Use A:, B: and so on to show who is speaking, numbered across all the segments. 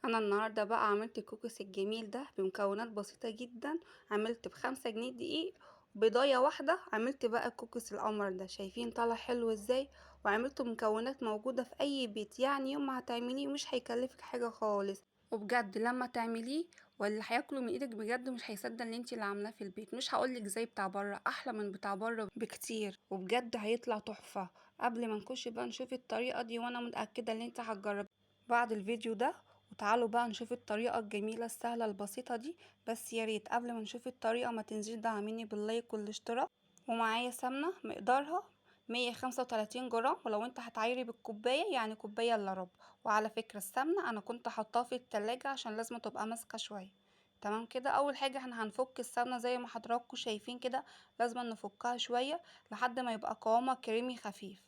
A: انا النهارده بقى عملت الكوكيس الجميل ده بمكونات بسيطه جدا. عملت ب5 جنيه دقيق، بيضايه واحده. عملت بقى الكوكيس القمر ده، شايفين طلع حلو ازاي؟ وعملته بمكونات موجوده في اي بيت، يعني يوم ما هتعمليه مش هيكلفك حاجه خالص. وبجد لما تعمليه واللي هياكله من ايدك بجد مش هيصدق ان انتي اللي عاملاه في البيت. مش هقولك زي بتاع بره، احلى من بتاع بره بكتير، وبجد هيطلع تحفه. قبل ما نخش بقى نشوف الطريقه دي، وانا متاكده ان انت هتجربي بعد الفيديو ده. وتعالوا بقى نشوف الطريقة الجميلة السهلة البسيطة دي. بس يا ريت قبل ما نشوف الطريقة ما تنسيش دعميني باللايك والاشتراك. ومعايا سمنة مقدارها 135 جرام، ولو انت هتعايري بالكوباية يعني كوباية الا ربع. وعلى فكرة السمنة انا كنت حطاها في التلاجة عشان لازم تبقى ماسكة شوية. تمام كده. اول حاجة احنا هنفك السمنة زي ما حضراتكم شايفين كده، لازم نفكها شوية لحد ما يبقى قوامها كريمي خفيف.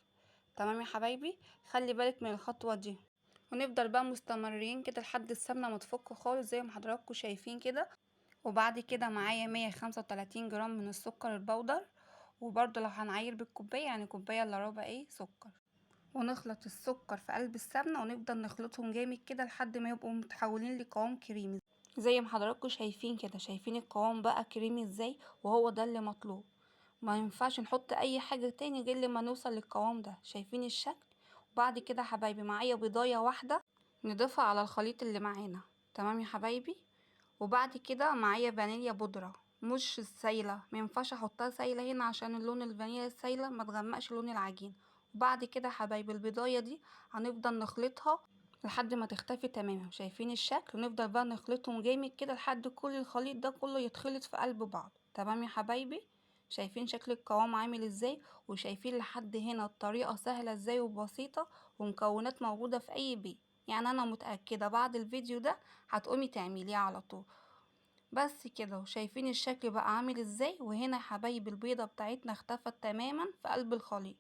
A: تمام يا حبايبي، خلي بالك من الخطوة دي. ونفضل بقى مستمرين كده لحد السمنة ما تفك خالص زي ما حضراتكم شايفين كده. وبعد كده معايا 135 جرام من السكر البودر، وبرضه لو هنعاير بالكوباية يعني كوباية الا ربع سكر. ونخلط السكر في قلب السمنة ونفضل نخلطهم جامد كده لحد ما يبقوا متحولين لقوام كريمي زي ما حضراتكم شايفين كده. شايفين القوام بقى كريمي ازاي؟ وهو ده اللي مطلوب. ما ينفعش نحط اي حاجة تاني غير لما نوصل للقوام ده. شايفين الشكل؟ وبعد كده يا حبايبي معايا بيضاية واحدة نضيفها على الخليط اللي معانا. تمام يا حبايبي. وبعد كده معايا فانيليا بودرة مش سايلة، مينفعش احطها سايلة هنا عشان اللون الفانيليا السايلة ما تغمقش لون العجين. وبعد كده يا حبايبي البيضاية دي هنفضل نخلطها لحد ما تختفي تماما. شايفين الشكل؟ ونفضل بقى نخلطهم جامد كده لحد كل الخليط ده كله يتخلط في قلب بعض. تمام يا حبايبي. شايفين شكل القوام عامل ازاي؟ وشايفين لحد هنا الطريقة سهلة ازاي وبسيطة، ومكونات موجودة في اي بيت. يعني انا متأكدة بعد الفيديو ده هتقومي تعمليه على طول. بس كده. وشايفين الشكل بقى عامل ازاي؟ وهنا يا حبايبي البيضة بتاعتنا اختفت تماما في قلب الخليط.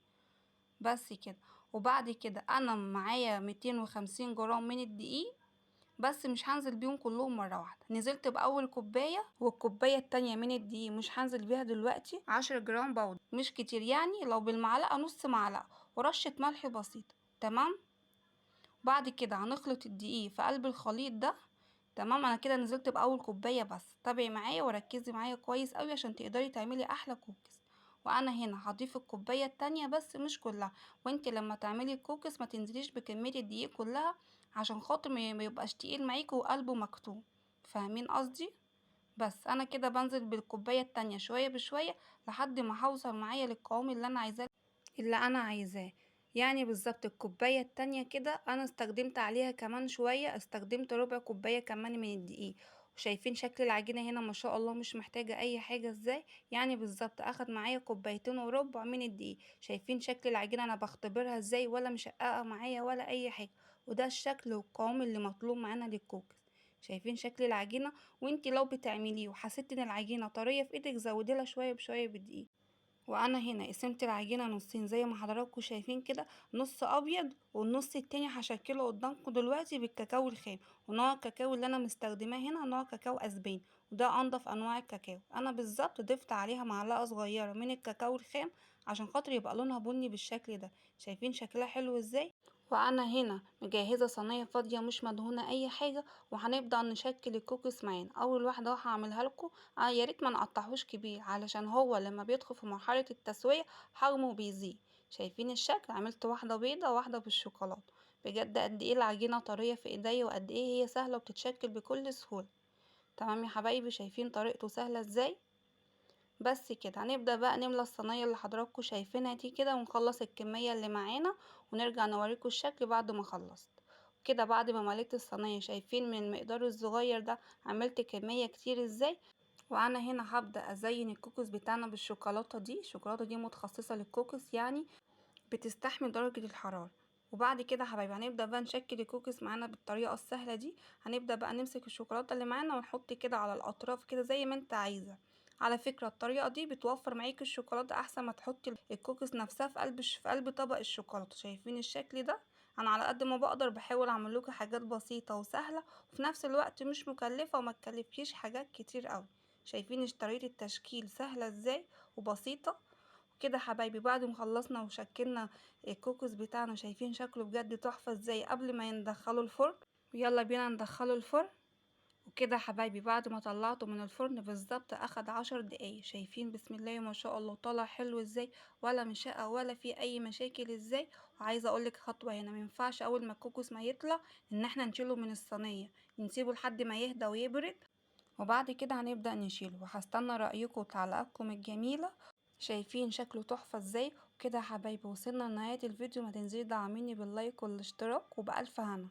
A: بس كده. وبعد كده انا معايا 250 جرام من الدقيق، بس مش هنزل بيهم كلهم مرة واحدة. نزلت بأول كوباية، والكوباية التانية من الدقيق مش هنزل بيها دلوقتي 10 جرام بودر، مش كتير يعني، لو بالمعلقة نص معلقة ورشة ملح بسيطة. تمام. بعد كده هنخلط الدقيق في قلب الخليط ده. تمام. انا كده نزلت باول كوبايه بس. تابعي معايا وركزي معايا كويس قوي عشان تقدري تعملي احلى كوكيز. وانا هنا هضيف الكوبايه التانية بس مش كلها. وانت لما تعملي الكوكيز ما تنزليش بكميه الدقيق كلها عشان خاطر ما يبقاش تقيل معاكي وقلبه مكتوم. فاهمين قصدي؟ بس انا كده بنزل بالكوبايه التانية شويه بشويه لحد ما هوصل معايا للقوام اللي انا عايزاه. يعني بالظبط الكوباية التانية كده انا استخدمت عليها كمان شوية، استخدمت ربع كوباية كمان من الدقيق. وشايفين شكل العجينة هنا ما شاء الله مش محتاجة اي حاجة ازاي؟ يعني بالظبط اخد معايا كوبايتين وربع من الدقيق. شايفين شكل العجينة انا بختبرها ازاي؟ ولا مشققة معايا ولا اي حاجة. وده الشكل والقوام اللي مطلوب معانا للكوكس. شايفين شكل العجينة؟ وانتي لو بتعمليه وحسيت ان العجينة طرية في ايدك زوديلها شوية بشوية بالدقيق. وانا هنا قسمت العجينه نصين زي ما حضراتكم شايفين كده، نص ابيض والنص التاني هشكله قدامكم دلوقتي بالكاكاو الخام. ونوع الكاكاو اللي انا مستخدماه هنا نوع كاكاو اسباني، وده انضف انواع الكاكاو. انا بالظبط ضفت عليها معلقه صغيره من الكاكاو الخام عشان خاطر يبقى لونها بني بالشكل ده. شايفين شكلها حلو ازاي؟ وانا هنا مجهزه صينيه فاضيه مش مدهونه اي حاجه، وهنبدا نشكل الكوكيز معانا. اول واحده هعملها لكم. يا ريت ما نقطعهوش كبير علشان هو لما بيدخل في مرحله التسويه حجمه بيزيد. شايفين الشكل؟ عملت واحده بيضه واحده بالشوكولاته. بجد قد ايه العجينه طريه في ايديا، وقد ايه هي سهله وبتتشكل بكل سهوله. تمام يا حبايبي. شايفين طريقته سهله ازاي؟ بس كده. هنبدأ بقى نملى الصينية اللي حضراتكم شايفينها دي كده، ونخلص الكمية اللي معانا ونرجع نوريكم الشكل بعد ما خلصت كده. بعد ما مليت الصينية شايفين من المقدار الصغير ده عملت كمية كتير ازاي؟ وانا هنا هبدأ ازين الكوكيز بتاعنا بالشوكولاتة دي. الشوكولاتة دي متخصصة للكوكيز، يعني بتستحمل درجة الحرارة. وبعد كده يا حبايبي هنبدأ بقى نشكل الكوكيز معانا بالطريقة السهلة دي. هنبدأ بقى نمسك الشوكولاتة اللي معانا ونحط كده على الأطراف كده زي ما انت عايزة. على فكرة الطريقة دي بتوفر معاكي الشوكولاتة أحسن ما تحطي الكوكيز نفسها في قلب طبق الشوكولاتة. شايفين الشكل ده؟ أنا على قد ما بقدر بحاول أعمل لكم حاجات بسيطة وسهلة وفي نفس الوقت مش مكلفة وما تكلفكيش حاجات كتير أوي. شايفين طريقة التشكيل سهلة ازاي وبسيطة كده حبايبي؟ بعد ما خلصنا وشكلنا الكوكوس بتاعنا شايفين شكله بجد تحفة ازاي قبل ما يندخله الفرن. ويلا بينا ندخله الفرن. وكده يا حبايبي بعد ما طلعته من الفرن بالظبط اخد 10 دقايق. شايفين بسم الله ما شاء الله طلع حلو ازاي، ولا مشقه ولا في اي مشاكل ازاي. وعايزه اقولك خطوه هنا، مينفعش اول ما الكوكوس ما يطلع ان احنا نشيله من الصينيه، نسيبه لحد ما يهدى ويبرد، وبعد كده هنبدأ نشيله. وهستنى رأيكم وتعليقاتكم الجميلة. شايفين شكله تحفة ازاي؟ وكده يا حبايبي وصلنا لنهاية الفيديو، ما تنسوش دعميني باللايك والاشتراك، وبألف هنا.